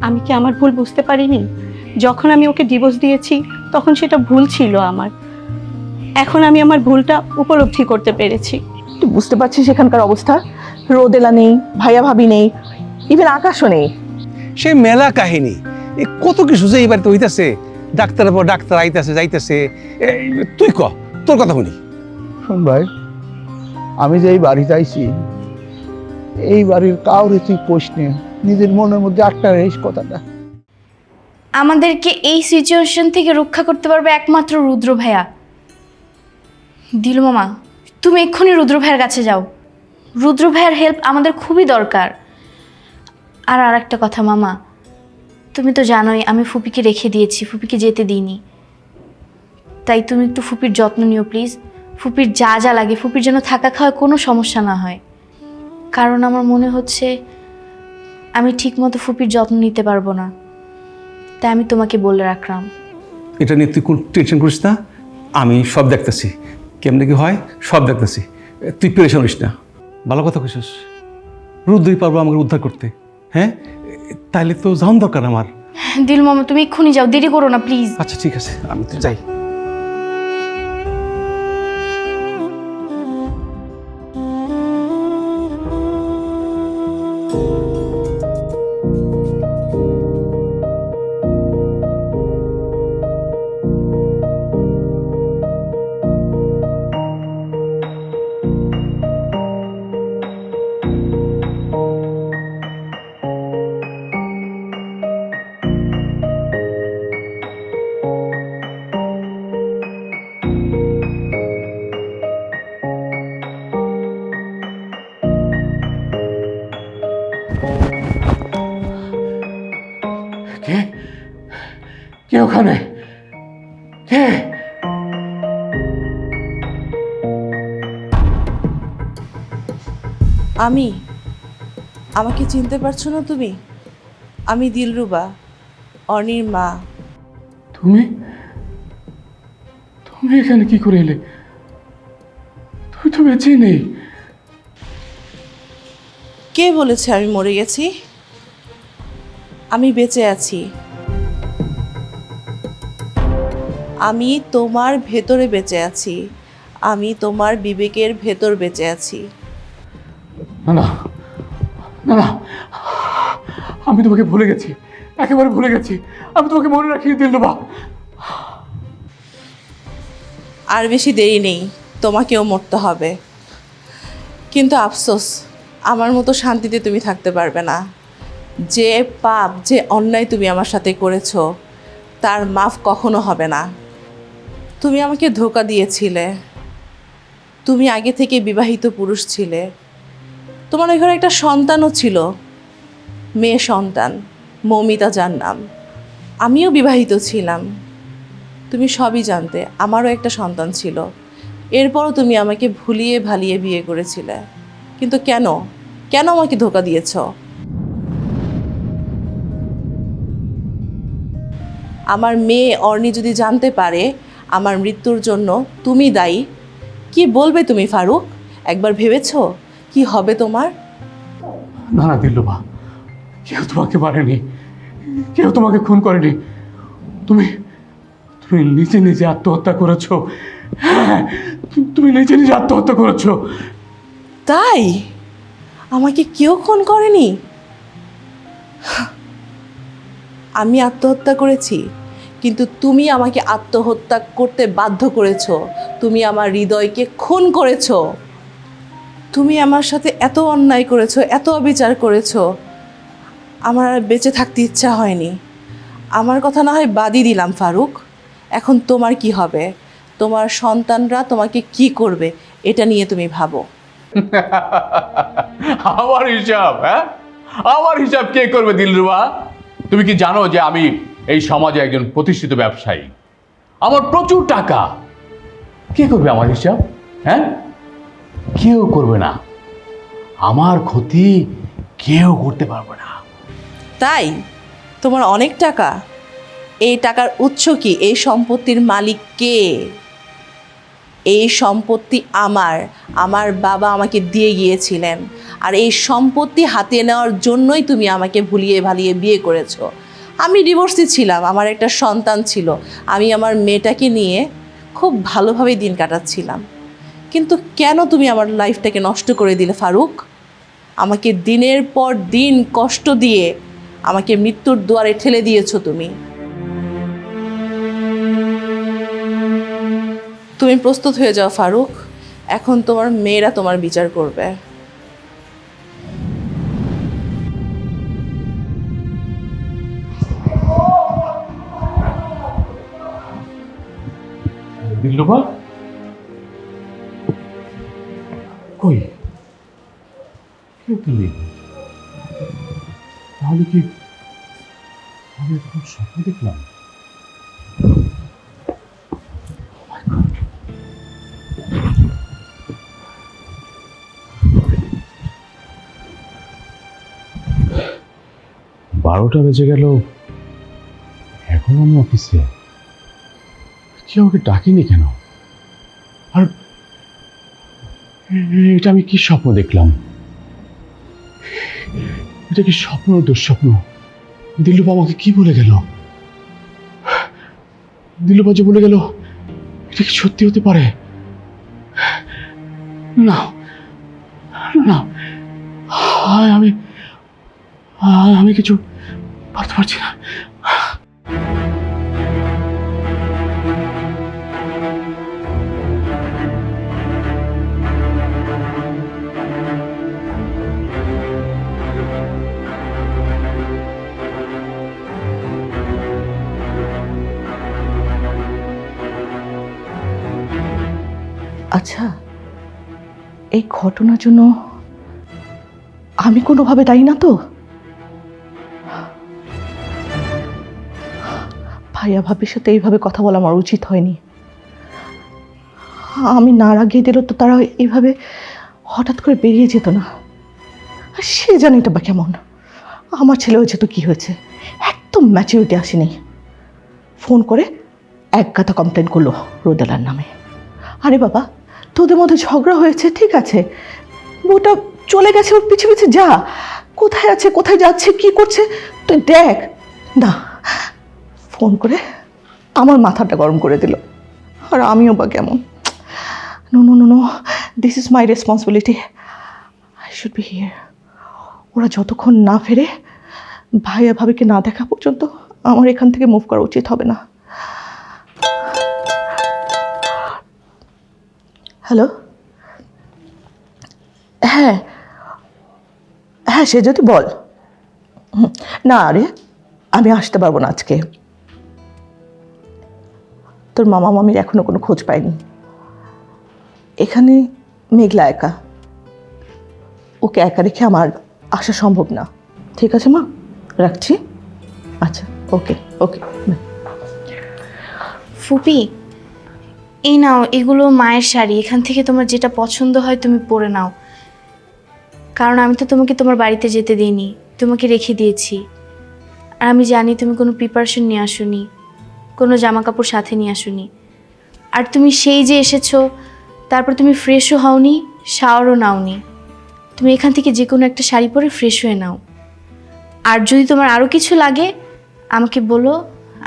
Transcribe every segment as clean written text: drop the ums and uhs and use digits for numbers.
আমি কি আমার ভুল বুঝতে পারিনি? যখন আমি ওকে ডিভোর্স দিয়েছি তখন সেটা ভুল ছিল আমার। এখন আমি আমার ভুলটা উপলব্ধি করতে পেরেছি। তুই বুঝতে পারছিস সেখানকার অবস্থা? রোদেলা নেই, ভাইয়া ভাবি নেই, ইভেন আকাশও নেই। সে মেলা কাহিনী, কত কিছু যে এই বাড়িতে হইতাছে, ডাক্তারের পর ডাক্তার আইতাছে যাইতেছে। তুই তোর কথা শুনি। শোন ভাই, আমি যে এই বাড়িতে আইছি, এই বাড়ির কাউরে তুই কোষ নে, নিজের মনের মধ্যে একটা রেস কথাটা। আমাদেরকে এই সিচুয়েশন থেকে রক্ষা করতে পারবে একমাত্র রুদ্র ভাইয়া। দিলু মামা, তুমি এক্ষুনি রুদ্র ভাইয়ের কাছে যাও। রুদ্র ভাইয়ের হেল্প আমাদের খুবই দরকার। আর একটা কথা মামা, তুমি তো জানোই আমি ফুপিকে রেখে দিয়েছি, ফুপিকে যেতে দিইনি। তাই তুমি একটু ফুপির যত্ন নিও প্লিজ। ফুপির যা যা লাগে, ফুপির যেন থাকা খাওয়ায় কোনো সমস্যা না হয়। কারণ আমার মনে হচ্ছে আমি ঠিকমতো ফুপির যত্ন নিতে পারবো না। তাই আমি তোমাকে বলে রাখলাম। এটা নিয়ে তুই কোন টেনশন করিস না, আমি সব দেখতেছি, কেমনে কি হয় সব দেখতেছি। তুই পেরেশান হইস না। ভালো কথা কইছিস, রুদ্রই পারবো আমাকে উদ্ধার করতে। হ্যাঁ, তাইলে তো যাওয়ার দরকার আমার। দিলু মামা, তুমি এক্ষুনি যাও, দেরি করো না প্লিজ। আচ্ছা ঠিক আছে, আমি তো যাই। কে কে ওখানে? কে? আমি, আমাকে চিনতে পারছো না তুমি? আমি দিলরুবা, অনির মা। তুমি তুমি এখানে কি করে এলে? তুই তো বেঁচে নেই। কে বলেছে আমি মরে গেছি? আমি বেঁচে আছি। আমি তোমার ভেতরে বেঁচে আছি। আমি তোমার বিবেকের ভেতর বেঁচে আছি। না না না না, আমি তোমাকে ভুলে গেছি, একেবারে ভুলে গেছি। আমি তোমাকে মনে রাখিয়ে দিল বা। আর বেশি দেরি নেই, তোমাকেও মরতে হবে। কিন্তু আফসোস, আমার মতো শান্তিতে তুমি থাকতে পারবে না। যে পাপ, যে অন্যায় তুমি আমার সাথে করেছো, তার মাফ কখনো হবে না। তুমি আমাকে ধোঁকা দিয়েছিলে। তুমি আগে থেকে বিবাহিত পুরুষ ছিলে। তোমার ওই ঘরে একটা সন্তানও ছিল, মেয়ে সন্তান, মৌমিতা যার নাম। আমিও বিবাহিত ছিলাম, তুমি সবই জানতে। আমারও একটা সন্তান ছিল। এরপরও তুমি আমাকে ভুলিয়ে ভালিয়ে বিয়ে করেছিলে। কিন্তু কেন কেন আমাকে ধোঁকা দিয়েছ? আমার মেয়ে অর্নি যদি জানতে পারে আমার মৃত্যুর জন্য তুমি দায়ী, কি বলবে তুমি ফারুক? একবার ভেবেছো কি হবে তোমার? না না দিল্লুবা, কেউ তোমাকে মারেনি, কেউ তোমাকে খুন করেনি। তুমি তুমি নিজে নিজে আত্মহত্যা করেছো। হ্যাঁ, তুমি নিজে নিজে আত্মহত্যা করেছো। তাই? আমাকে কেউ খুন করেনি? আমি আত্মহত্যা করেছি, কিন্তু তুমি আমাকে আত্মহত্যা করতে বাধ্য করেছো। তুমি আমার হৃদয়কে খুন করেছো। তুমি আমার সাথে এত অন্যায় করেছো, এত অবিচার করেছো, আমার আর বেঁচে থাকতে ইচ্ছা হয়নি। আমার কথা না হয় বাদই দিলাম ফারুক, এখন তোমার কি হবে? তোমার সন্তানরা তোমাকে কি করবে এটা নিয়ে তুমি ভাবো। আমার হিসাব? হ্যাঁ, আমার হিসাব কে করবে দিলরুবা? তুমি কি জানো যে আমি এই সমাজে একজন প্রতিষ্ঠিত ব্যবসায়ী? আমার প্রচুর টাকা। কে করবে আমার হিসাব? হ্যাঁ, কেউ করবে না। আমার ক্ষতি কেউ করতে পারবে না। তাই? তোমার অনেক টাকা? এই টাকার উৎস কি? এই সম্পত্তির মালিক কে? এই সম্পত্তি আমার বাবা আমাকে দিয়ে গিয়েছিলেন, আর এই সম্পত্তি হাতিয়ে নেওয়ার জন্যই তুমি আমাকে ভুলিয়ে ভালিয়ে বিয়ে করেছো। আমি ডিভোর্সি ছিলাম, আমার একটা সন্তান ছিল, আমি আমার মেয়েটাকে নিয়ে খুব ভালোভাবে দিন কাটাচ্ছিলাম। কিন্তু কেন তুমি আমার লাইফটাকে নষ্ট করে দিলে ফারুক? আমাকে দিনের পর দিন কষ্ট দিয়ে আমাকে মৃত্যুর দুয়ারে ঠেলে দিয়েছো তুমি। তুমি প্রস্তুত হয়ে যাও ফারুক, এখন তোমার মেয়েরা তোমার বিচার করবে। দিল্লুবা কই? কেউ তো নেই। তাহলে কি আমি এখন স্বপ্ন দেখলাম? বারোটা বেজে গেল, এখন আমি অফিসে। কেউ আমাকে ডাকেনি কেন? আর এটা আমি কি স্বপ্ন দেখলাম? এটা কি স্বপ্ন দুঃস্বপ্ন? দিল্লুবা আমাকে কি বলে গেল? দিল্লুবা যে বলে গেল, এটা কি সত্যি হতে পারে? না না, আমি কিছু ভাবতে পারছি না। আচ্ছা, এই ঘটনার জন্য আমি কোনোভাবে দায়ী না তো? ভাইয়া ভাবির সাথে এইভাবে কথা বলা আমার উচিত হয়নি। আমি না রাগিয়ে দিলেও তো তারা এইভাবে হঠাৎ করে বেরিয়ে যেত না। আর সে জানি এটা বা কেমন। আমার ছেলে হয়েছে তো কি হয়েছে, একদম ম্যাচুরিটি আসেনি। ফোন করে এক গাদা কমপ্লেন করলো রোদেলার নামে। আরে বাবা, তোদের মধ্যে ঝগড়া হয়েছে, ঠিক আছে, বউটা চলে গেছে, ওর পিছে পিছে যা, কোথায় আছে, কোথায় যাচ্ছে, কি করছে তুই দেখ না। ফোন করে আমার মাথাটা গরম করে দিল। আর আমিও বা কেমন, no no no no, this is my responsibility, I should be here. ওরা যতক্ষণ না ফেরে, ভাইয়া ভাবিকে না দেখা পর্যন্ত আমার এখান থেকে মুভ করা উচিত হবে না। হ্যালো, হ্যাঁ হ্যাঁ, সে যদি বল। না আরে, আমি আসতে পারবো না আজকে। তোর মামা মামির এখনো কোনো খোঁজ পাইনি। এখানে মেঘলা একা, ওকে একা রেখে আমার আসা সম্ভব না। ঠিক আছে মা, রাখছি। আচ্ছা, ওকে ওকে। ফুপি, এই নাও, এগুলো মায়ের শাড়ি, এখান থেকে তোমার যেটা পছন্দ হয় তুমি পরে নাও। কারণ আমি তো তোমাকে তোমার বাড়িতে যেতে দিইনি, তোমাকে রেখে দিয়েছি। আর আমি জানি তুমি কোনো প্রিপারেশন নিয়ে আসোনি, কোনো জামা কাপড় সাথে নিয়ে আসোনি। আর তুমি সেই যে এসেছো, তারপর তুমি ফ্রেশও হওনি, শাওয়ারও নাওনি। তুমি এখান থেকে যে কোনো একটা শাড়ি পরে ফ্রেশ হয়ে নাও। আর যদি তোমার আরও কিছু লাগে আমাকে বলো,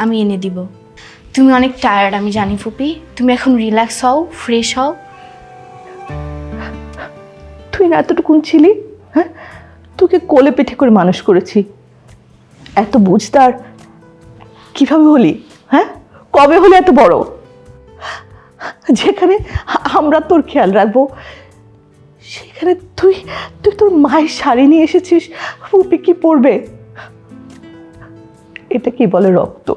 আমি এনে দিব। তুমি অনেক টায়ার্ড আমি জানি ফুপি, তুমি এখন রিল্যাক্স হও, ফ্রেশ হও। তুই না এতটুকুন ছিলি, হ্যাঁ? তোকে কোলে পিঠে করে মানুষ করেছি, এত বুঝদার কিভাবে হলি? হ্যাঁ, কবে হলি এত বড়? যেখানে আমরা তোর খেয়াল রাখবো, সেখানে তুই তুই তোর মায়ের শাড়ি নিয়ে এসেছিস। ফুপি কি পরবে? এটা কি বলে রক্ত?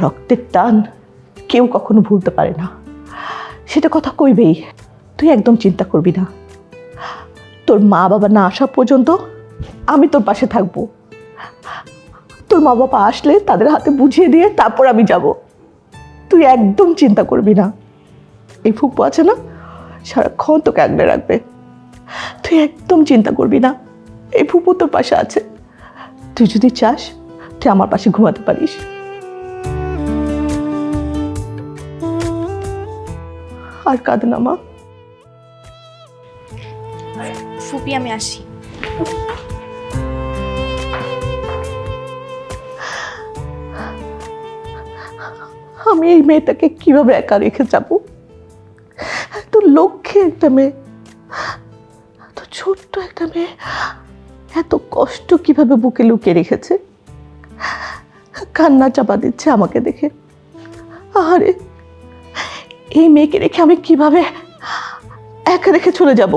রক্তের টান কেউ কখনো ভুলতে পারে না, সেটা কথা কইবেই। তুই একদম চিন্তা করবি না, তোর মা বাবা না আসা পর্যন্ত আমি তোর পাশে থাকবো। তোর মা বাবা আসলে তাদের হাতে বুঝিয়ে দিয়ে তারপর আমি যাব। তুই একদম চিন্তা করবি না। এই ফুপু আছে না, সারাক্ষণ তোকে আগলে রাখবে। তুই একদম চিন্তা করবি না, এই ফুপু তোর পাশে আছে। তুই যদি চাস, তুই আমার পাশে ঘুমাতে পারিস। আর কাঁদে না মা। ফুপি আমি আসি। আমি এই মেয়েটাকে কিভাবে একা রেখে যাব? এত লক্ষ্যে একটা মেয়ে, এত ছোট্ট একটা মেয়ে, এত কষ্ট কিভাবে বুকে লুকিয়ে রেখেছে। কান্না চাপা দিচ্ছে আমাকে দেখে। আরে এই মেয়েকে রেখে আমি কিভাবে একা রেখে চলে যাব?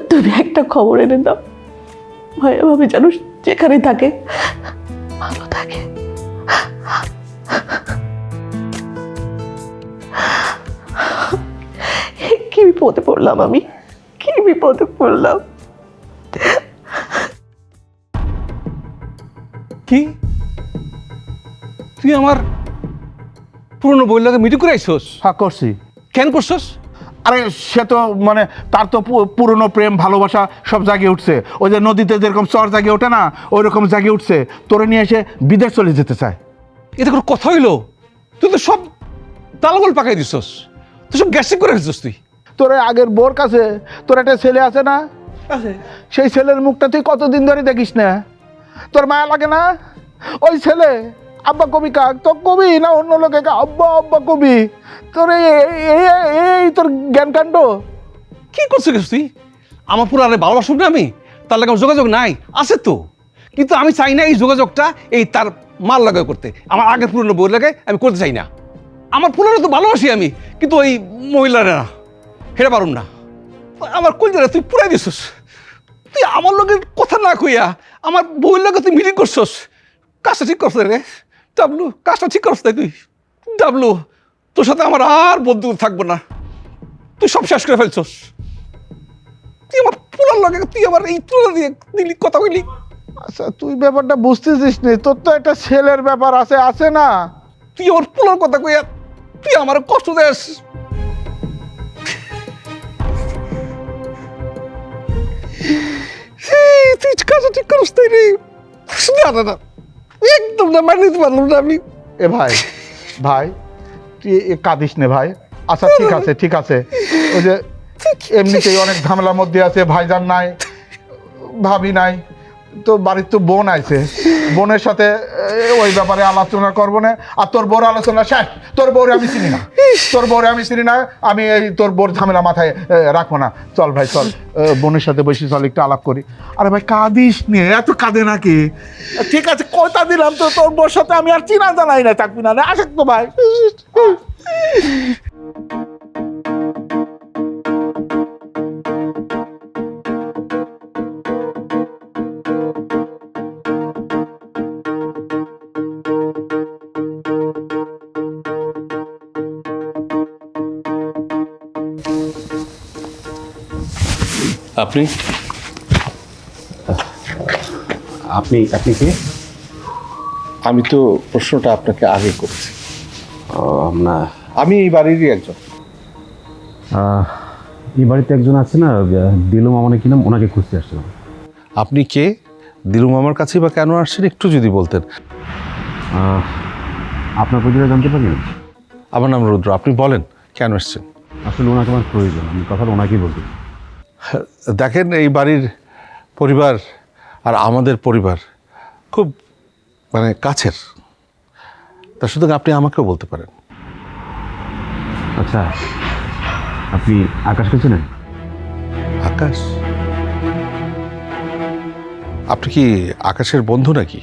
তুমি একটা খবর এনে দাও, ভাইয়া ভাবি যেন যেখানে থাকে ভালো থাকে। কি বিপদে পড়লাম আমি, কি বিপদে পড়লাম। কি তুই আমার পুরনো বইয়ের লাগে মিটিং করে আইসোস? হ্যাঁ করছি। কেন করছস? আরে সে তো মানে তার তো পুরনো প্রেম ভালোবাসা সব জাগিয়ে উঠছে। ওই যে নদীতে যেরকম চর জাগিয়ে ওঠে না, ওই রকম জাগিয়ে উঠছে। তোরে নিয়ে এসে বিদেশ চলে যেতে চায়। এটা কোনো কথা হইলো? তুই তো সব তালগোল পাকাই দিছস, তুই সব গ্যাস্ট্রিক করে ফেলছস। তুই তোর আগের বোর কাছে তোর একটা ছেলে আছে না, সেই ছেলের মুখটা তুই কতদিন ধরে দেখিস না? তোর মায়া লাগে না? ওই ছেলে আব্বা কবি কাক, তো কবি না অন্য লোকে আব্বা আব্বা কবি। তোর এই তোর জ্ঞান কাণ্ড কি করছিস তুই? আমার পুরো আরে ভালোবাসুক না আমি, তার লাগে আমার যোগাযোগ নাই, আছে তো, কিন্তু আমি চাই না এই যোগাযোগটা এই তার মাল লাগায় করতে। আমার আগের পুরনো বই লাগে আমি করতে চাই না। আমার পুরনো তো ভালোবাসি আমি, কিন্তু ওই মহিলারা না, হেরে পারুম না। আমার কলজারা তুই পুরাই দিছস। তুই আমার লোকের কথা না কইয়া আমার বউয়ের লগে তুই মিটিং করছস। কাজটা ঠিক করছ রে ডাবলু, কাজটা ঠিক করছ তুই ডাবলু। তোর সাথে আমার আর বন্ধু থাকবো না, তুই সব শেষ করে ফেলছস। তুই আমার পুরার লগে তুই আমার এই তুলা দিয়ে দিলি কথা কইলি। আচ্ছা তুই ব্যাপারটা বুঝতেছিস নি? তোর তো একটা ছেলের ব্যাপার আছে, আছে না? তুই আমার পুলার কথা কইয়া তুই আমার কষ্ট দেস। তুই কাজটা ঠিক করছ তাই রে? না না একদম না, মানে নিতে পারলাম না আমি। এ ভাই ভাই তুই কাঁদিস নে ভাই। আচ্ছা ঠিক আছে ঠিক আছে। ওই যে এমনিতেই অনেক ঝামেলার মধ্যে আছে, ভাইজান নাই, ভাবি নাই, তো বাড়ির তো বোন আছে, বোনের সাথে ওই ব্যাপারে আলোচনা করবো না। আর তোর বউর আলোচনা শেষ। তোর বউরে আমি চিনি না, তোর বউরে আমি চিনি না। আমি এই তোর বউর ঝামেলা মাথায় রাখবো না। চল ভাই চল, বোনের সাথে বসে চল একটু আলাপ করি। আরে ভাই কাঁদিস নে, এত কাঁদে নাকি? ঠিক আছে কথা দিলাম তো তোর বউর সাথে আমি আর চিনা জানাই না থাকবি না। আসেক তো ভাই। আপনি আপনি আপনি কে? আমি তো প্রশ্নটা আপনাকে আগে করেছি। না, আমি এই বাড়িরই একজন। এই বাড়িতে একজন আছে না, দিলু মামা নাকি নাম, ওনাকে খুঁজতে আসছিলাম। আপনি কে? দিলু মামার কাছে বা কেন আসছেন একটু যদি বলতেন। আপনার পরিচয় জানতে পারি? আমার নাম রুদ্র। আপনি বলেন কেন এসছেন? আসলে ওনাকে আমার প্রয়োজন, আমি কথাটা ওনাকেই বলতে। দেখেন এই বাড়ির পরিবার আর আমাদের পরিবার খুব মানে কাছের, তা সুতরাং আপনি আমাকেও বলতে পারেন। আচ্ছা, আপনি আকাশকে চেনেন? আকাশ? আপনি কি আকাশের বন্ধু নাকি?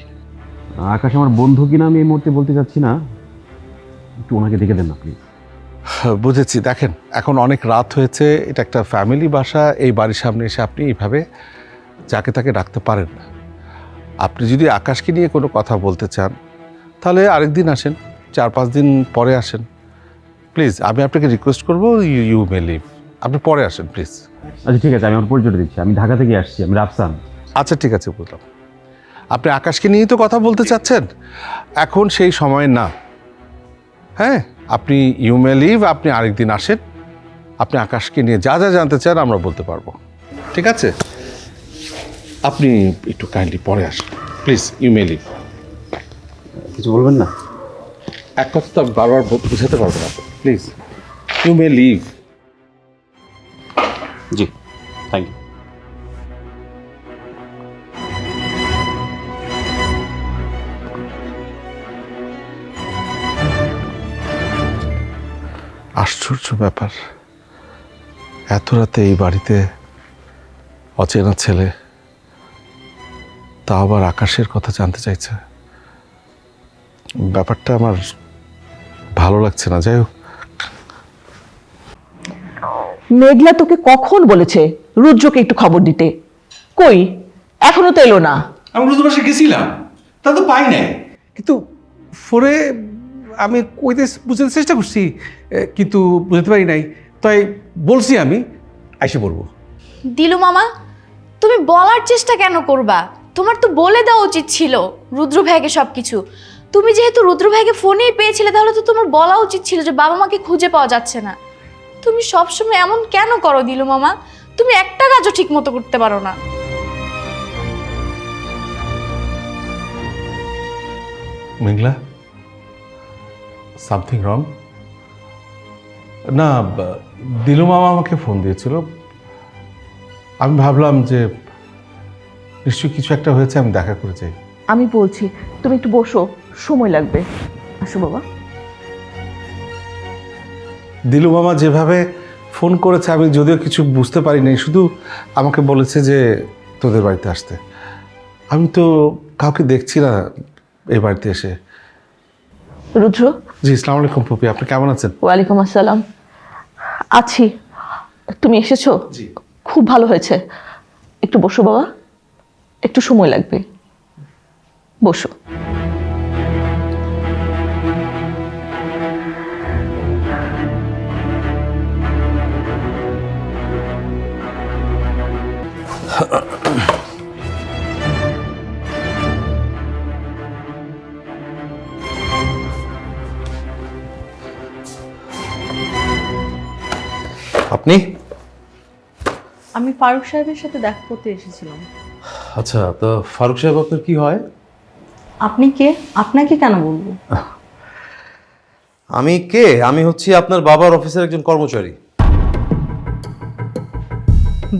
আকাশ আমার বন্ধু কিনা আমি এই মুহূর্তে বলতে চাচ্ছি না, একটু ওনাকে দেখে দেন না প্লিজ। বুঝেছি। দেখেন এখন অনেক রাত হয়েছে, এটা একটা ফ্যামিলি বাসা। এই বাড়ির সামনে এসে আপনি এইভাবে যাকে তাকে ডাকতে পারেন না। আপনি যদি আকাশকে নিয়ে কোনো কথা বলতে চান তাহলে আরেকদিন আসেন, 4-5 দিন পরে আসেন প্লিজ। আমি আপনাকে রিকোয়েস্ট করবো, ইউ মে লিভ। আপনি পরে আসেন প্লিজ। আচ্ছা ঠিক আছে, আমি আমার পরিচয় দিচ্ছি। আমি ঢাকা থেকে আসছি, আমি রাফসান। আচ্ছা ঠিক আছে, বুঝলাম। আপনি আকাশকে নিয়েই তো কথা বলতে চাচ্ছেন, এখন সেই সময় না। হ্যাঁ, আপনি ইউ মে লিভ, আপনি আরেকদিন আসেন। আপনি আকাশকে নিয়ে যা যা জানতে চান আমরা বলতে পারবো, ঠিক আছে? আপনি একটু কাইন্ডলি পরে আসেন প্লিজ, ইউ মে লিভ। কিছু বলবেন না? এক কথা তো আমি বারবার বুঝাতে পারবো না। Please you may leave. জি, থ্যাংক ইউ। আশ্চর্য ব্যাপার, এত রাতে এই বাড়িতে অচেনা ছেলে, তা আবার আকাশের কথা জানতে চাইছে। ব্যাপারটা আমার ভালো লাগছে না। যাই হোক, মেঘলা তোকে কখন বলেছে রুদ্রকে একটু খবর দিতে? কই, এখনো তো এলো না। আমি রুদ্র বাসায় গেছিলাম, তা তো পাই নাই, কিন্তু ফোনে আমি বুঝাতে চেষ্টা করছি, কিন্তু বুঝতে পারি নাই। তাই বলছি আমি আইসে পড়বো। দিলু মামা, তুমি বলার চেষ্টা কেন করবা? তোমার তো বলে দেওয়া উচিত ছিল রুদ্র ভাইকে সব কিছু। তুমি যেহেতু রুদ্র ভাইকে ফোনেই পেয়েছিলে, তাহলে তো তোমার বলা উচিত ছিল যে বাবা মাকে খুঁজে পাওয়া যাচ্ছে না। তুমি সবসময় এমন কেন করো দিলু মামা? তুমি একটা কাজও ঠিক মতো করতে পারো না। মেঘলা, সামথিং রং? না, দিলু মামা আমাকে ফোন দিয়েছিল, আমি ভাবলাম যে নিশ্চয়ই কিছু একটা হয়েছে, আমি দেখা করে চাই। আমি বলছি তুমি একটু বসো, সময় লাগবে। আসো বাবা। দিলু মামা যেভাবে ফোন করেছে আমি যদিও কিছু বুঝতে পারিনি, শুধু আমাকে বলেছে যে তোদের বাড়িতে আসতে। আমি তো কাউকে দেখছি না এই বাড়িতে এসে। রুদ্র। জি, আসসালামু আলাইকুম ফুপি, আপনি কেমন আছেন? ওয়ালাইকুম আসসালাম। আছি। তুমি এসেছো? জি। খুব ভালো হয়েছে। একটু বসো বাবা, একটু সময় লাগবে, বসো। আপনি? আমি ফারুক সাহেবের সাথে দেখা করতে এসেছিলাম। আচ্ছা, তো ফারুক সাহেব আপনার কি হয়? আপনি কে? আপনাকে কেন বলবো? আমি কে? আমি হচ্ছি আপনার বাবার অফিসের একজন কর্মচারী।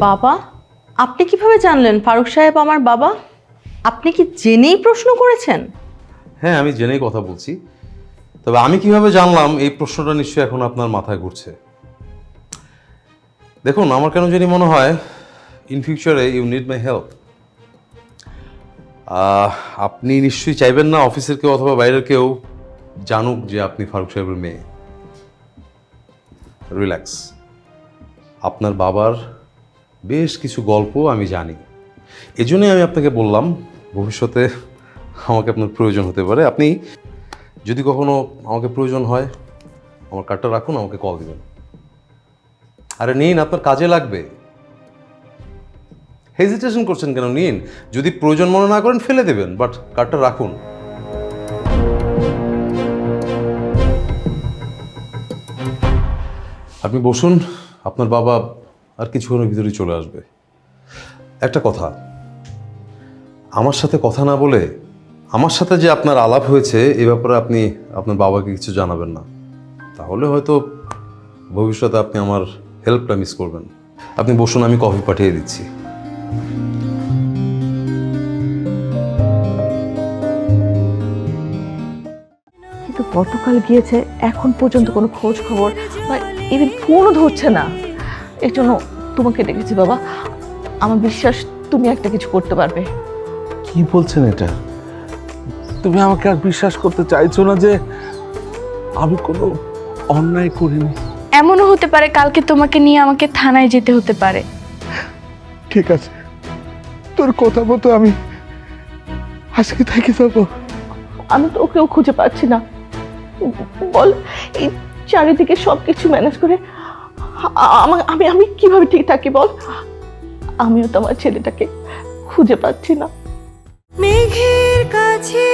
বাবা? আপনি কিভাবে জানলেন ফারুক সাহেব আমার বাবা? আপনি কি জেনেই প্রশ্ন করেছেন? হ্যাঁ, আমি জেনেই কথা বলছি। তবে আমি কিভাবে জানলাম এই প্রশ্নটা নিশ্চয়ই এখন আপনার মাথায় ঘুরছে। দেখুন, আমার কেন জানি মনে হয় ইন ফিউচারে ইউ নিড মাই হেল্প। আপনি নিশ্চয়ই চাইবেন না অফিসের কেউ অথবা বাইরের কেউ জানুক যে আপনি ফারুক সাহেবের মেয়ে। রিল্যাক্স, আপনার বাবার বেশ কিছু গল্প আমি জানি, এজন্যই আমি আপনাকে বললাম ভবিষ্যতে আমাকে আপনার প্রয়োজন হতে পারে। আপনি যদি কখনো আমাকে প্রয়োজন হয়, আমার কার্ডটা রাখুন, আমাকে কল দিবেন। আরে নিন, আপনার কাজে লাগবে। হেজিটেশন করছেন কেন? নিন, যদি প্রয়োজন মনে না করেন ফেলে দেবেন, বাট কার্ডটা রাখুন। আপনি বসুন, আপনার বাবা আর কিছুক্ষণের ভিতরেই চলে আসবে। একটা কথা, আমার সাথে কথা না বলে আমার সাথে যে আপনার আলাপ হয়েছে এ ব্যাপারে আপনি আপনার বাবাকে কিছু জানাবেন না, তাহলে হয়তো ভবিষ্যতে আপনি আমার হেল্পটা মিস করবেন। আপনি বসুন, আমি কফি পাঠিয়ে দিচ্ছি। কিন্তু গতকাল গিয়েছে, এখন পর্যন্ত কোনো খোঁজ খবর বা ইভেন ফোনও ধরছে না। এই জন্য তোমাকে ডেকেছি বাবা। আমার বিশ্বাস তুমি একটা কিছু করতে পারবে। কি বলছেন এটা? তুমি আমাকে আর বিশ্বাস করতে চাইছো না যে আমি কোনো অন্যায় করিনি? এমনও হতে পারে কালকে তোমাকে নিয়ে আমাকে থানায় যেতে হতে পারে। ঠিক আছে, তোর কথা মতো আমি আজকে থেকে যাবো। আমি তো ওকেও খুঁজে পাচ্ছি না। বল, এই চারিদিকে সব কিছু ম্যানেজ করে আমি আমি কিভাবে ঠিক থাকি বল? আমিও তো আমার ছেলেটাকে খুঁজে পাচ্ছি না। মেঘের কাছে